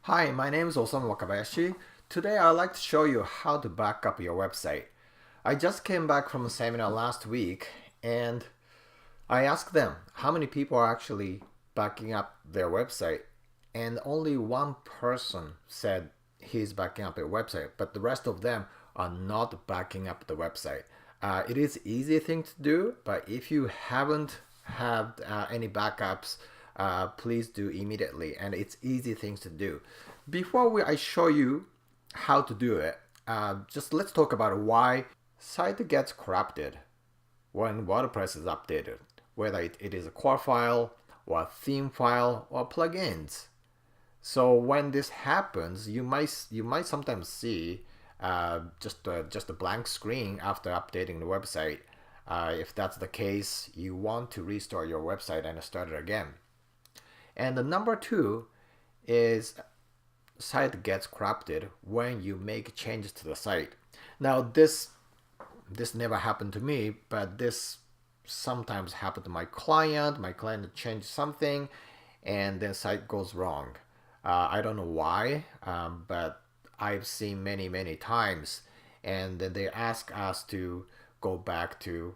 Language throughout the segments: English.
Hi, my name is Osamu Wakabayashi. Today I'd like to show you how to back up your website. I just came back from a seminar last week and I asked them how many people are actually backing up their website, and only one person said he's backing up their website, but the rest of them are not backing up the website. It is easy thing to do, but if you haven't had any backups, please do immediately, and it's easy things to do. Before I show you how to do it, just let's talk about why site gets corrupted when WordPress is updated, whether it is a core file or a theme file or plugins. So when this happens, you might sometimes see just a blank screen after updating the website. If that's the case, you want to restore your website and start it again. And the number two is site gets corrupted when you make changes to the site. Now this never happened to me, but this sometimes happened to my client. My client changed something and then site goes wrong. I don't know why, but I've seen many times, and then they ask us to go back to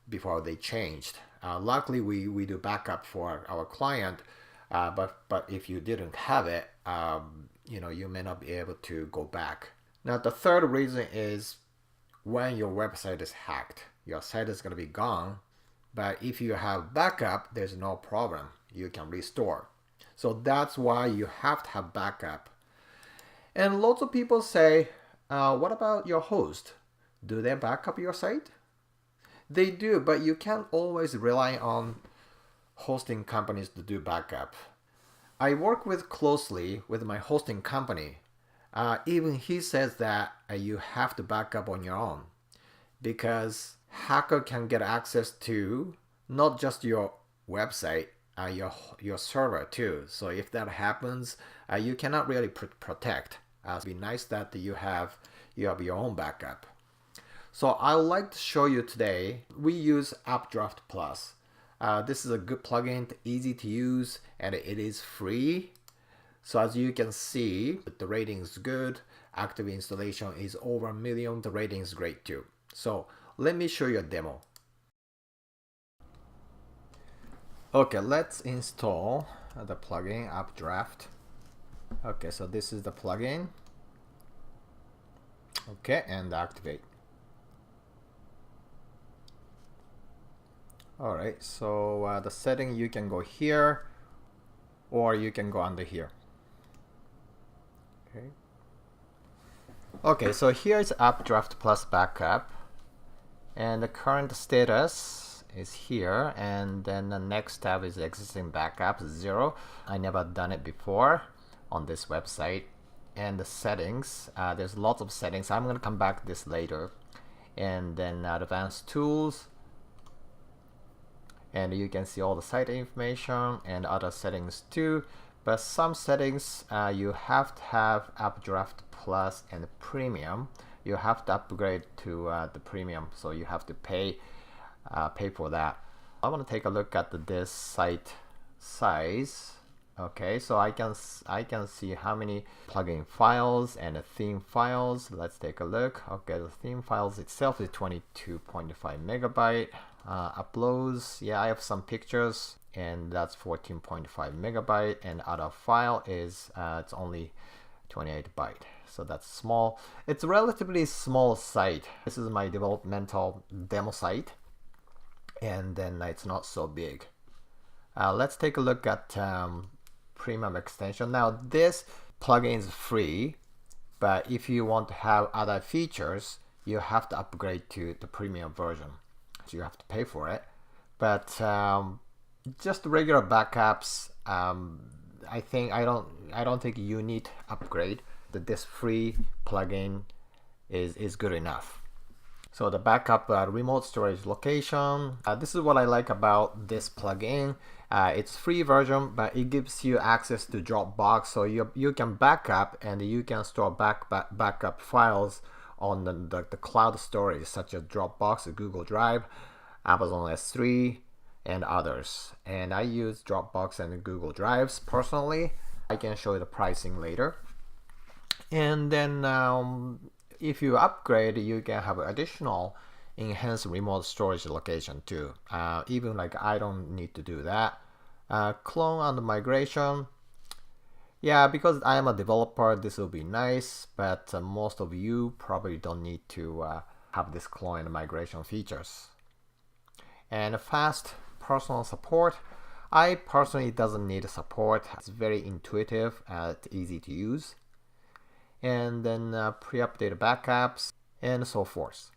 before they changed. Luckily we do backup for our client, but if you didn't have it, you may not be able to go back. Now the third reason is when your website is hacked. Your site is going to be gone, but if you have backup, there's no problem. You can restore. So that's why you have to have backup. And lots of people say, what about your host? Do they back up your site? They do, but you can't always rely on hosting companies to do backup. I work closely with my hosting company. Even he says that you have to back up on your own, because hacker can get access to not just your website, your server too. So if that happens, you cannot really protect. It'd be nice that you have your own backup. So I'd like to show you today. We use Updraft Plus. This is a good plugin, easy to use, and it is free. So as you can see, the rating is good. Active installation is over 1 million. The rating is great too. So let me show you a demo. Okay, let's install the plugin Updraft. Okay, so this is the plugin. Okay, and activate. Alright, so the setting, you can go here or you can go under here. Okay, so here's Updraft Plus backup, and the current status is here, and then the next tab is existing backup 0. I never done it before on this website. And the settings, there's lots of settings. I'm gonna come back to this later. And then advanced tools, and you can see all the site information and other settings too. But some settings, you have to have Updraft Plus and Premium. You have to upgrade to the Premium, so you have to pay for that. I want to take a look at this site size. Okay, so I can see how many plugin files and theme files. Let's take a look. Okay, the theme files itself is 22.5 megabyte. Uploads, yeah, I have some pictures, and that's 14.5 megabyte, and other file is it's only 28 byte, so that's small. It's a relatively small site. This is my developmental demo site, and then it's not so big. Let's take a look at Premium extension. Now this plugin is free, but if you want to have other features, you have to upgrade to the Premium version. So you have to pay for it. But just regular backups, I don't think you need upgrade. This free plugin is good enough. So the backup remote storage location. This is what I like about this plugin. It's free version, but it gives you access to Dropbox, so you can backup and you can store backup files on the cloud storage, such as Dropbox, Google Drive, Amazon S3, and others. And I use Dropbox and Google Drives personally. I can show you the pricing later. And then if you upgrade, you can have additional enhanced remote storage location too. Even like I don't need to do that. Clone and migration. Yeah, because I am a developer, this will be nice, but most of you probably don't need to have this clone and migration features. And fast personal support. I personally doesn't need support. It's very intuitive and easy to use. And then pre-updated backups and so forth.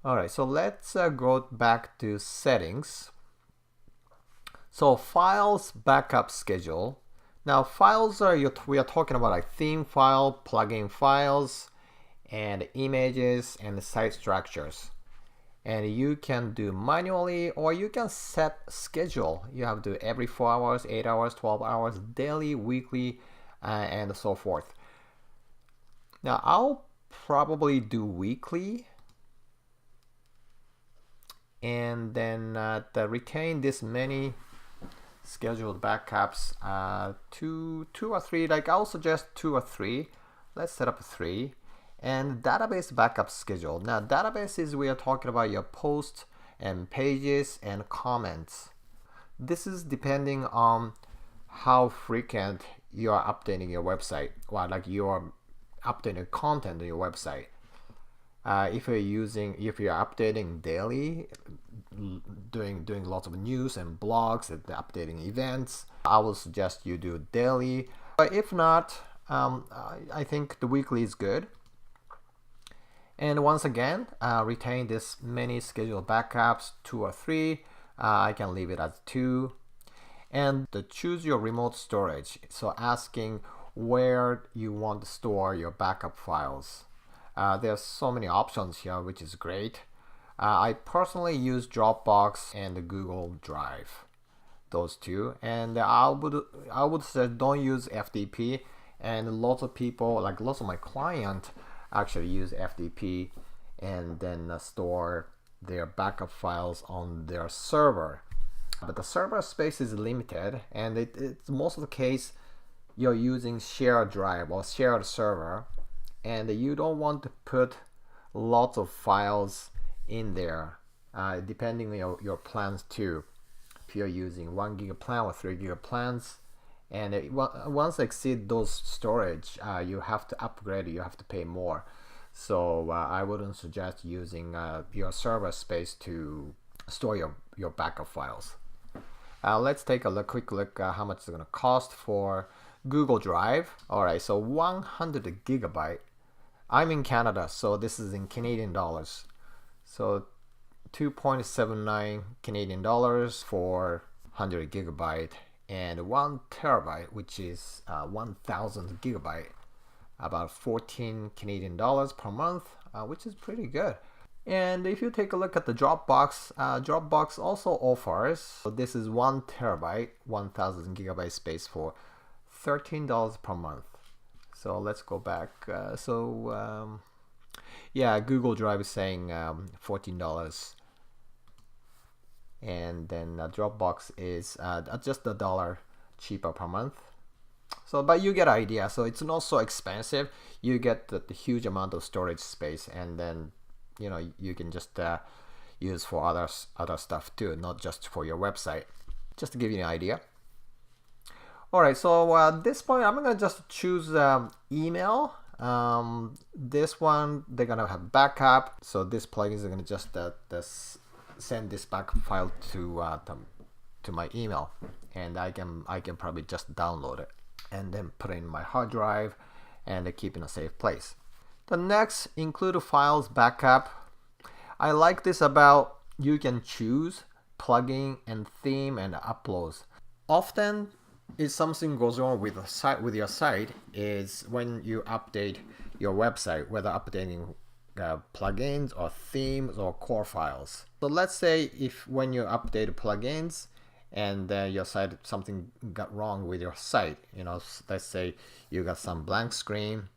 Alright, so let's go back to settings. So files backup schedule. Now files are, we are talking about like theme file, plugin files, and images and site structures. And you can do manually, or you can set schedule. You have to do every 4 hours, 8 hours, 12 hours, daily, weekly, and so forth. Now I'll probably do weekly, and then retain this many scheduled backups, two or three. Like I'll suggest 2 or 3. Let's set up 3. And database backup schedule. Now databases, we are talking about your posts and pages and comments. This is depending on how frequent you are updating your website, or like you are updating content on your website. If you're updating daily, doing lots of news and blogs and updating events, I will suggest you do daily. But if not, I think the weekly is good. And once again, retain this many scheduled backups, 2 or 3. I can leave it as 2. And choose your remote storage. So asking where you want to store your backup files. There's so many options here, which is great. I personally use Dropbox and Google Drive, those two. And I would say don't use FTP. And lots of people, like lots of my clients, actually use FTP and then store their backup files on their server. But the server space is limited, and it's most of the case you're using shared drive or shared server, and you don't want to put lots of files in there, depending on your plans too. If you're using 1 gig plan or 3 gig plans, and once exceed those storage, you have to upgrade, you have to pay more. So I wouldn't suggest using your server space to store your backup files. Let's take a quick look how much it's going to cost for Google Drive. Alright, so 100 gigabyte. I'm in Canada, so this is in Canadian dollars. So 2.79 Canadian dollars for 100 gigabyte, and 1 terabyte, which is 1000 gigabyte, about 14 Canadian dollars per month, which is pretty good. And if you take a look at the Dropbox, Dropbox also offers, so this is 1 terabyte, 1000 gigabyte space for $13 per month. So let's go back. Yeah, Google Drive is saying $14. And then Dropbox is just $1 cheaper per month. So, but you get an idea. So it's not so expensive. You get the huge amount of storage space, and then you can just use for other stuff too, not just for your website. Just to give you an idea. All right, so at this point, I'm gonna just choose email. This one, they're gonna have backup. So this plugin is gonna just send this backup file to my email, and I can probably just download it and then put it in my hard drive and keep in a safe place. The next, include files backup. I like this about you can choose plugin and theme and uploads. Often, if something goes wrong with your site is when you update your website, whether updating plugins or themes or core files. So let's say if when you update plugins and your site, something got wrong with your site, let's say you got some blank screen.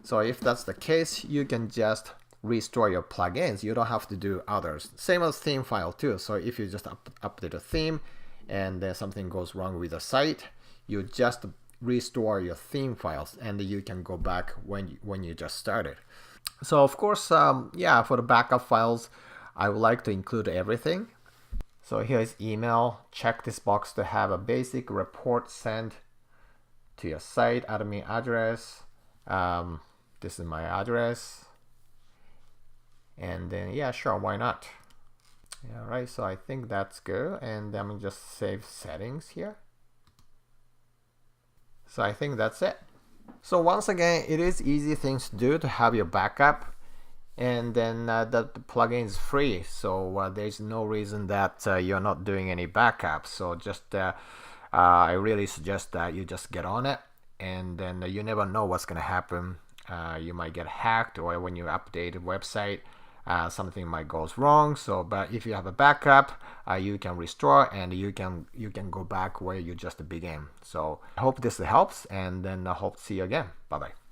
So if that's the case, you can just restore your plugins. You don't have to do others. Same as theme file too. So if you just update a theme and then something goes wrong with the site, you just restore your theme files and you can go back when you just started. So of course, yeah, for the backup files, I would like to include everything. So here's email. Check this box to have a basic report sent to your site admin address. This is my address. And then, yeah, sure, why not? All right, so I think that's good. And I'm gonna just save settings here. So I think that's it. So once again, it is easy things to do to have your backup. And then the plugin is free. So there's no reason that you're not doing any backup. So just, I really suggest that you just get on it. And then you never know what's gonna happen. You might get hacked, or when you update a website, something might go wrong. So, but if you have a backup, you can restore and you can go back where you just began. So I hope this helps, and then I hope to see you again. Bye bye.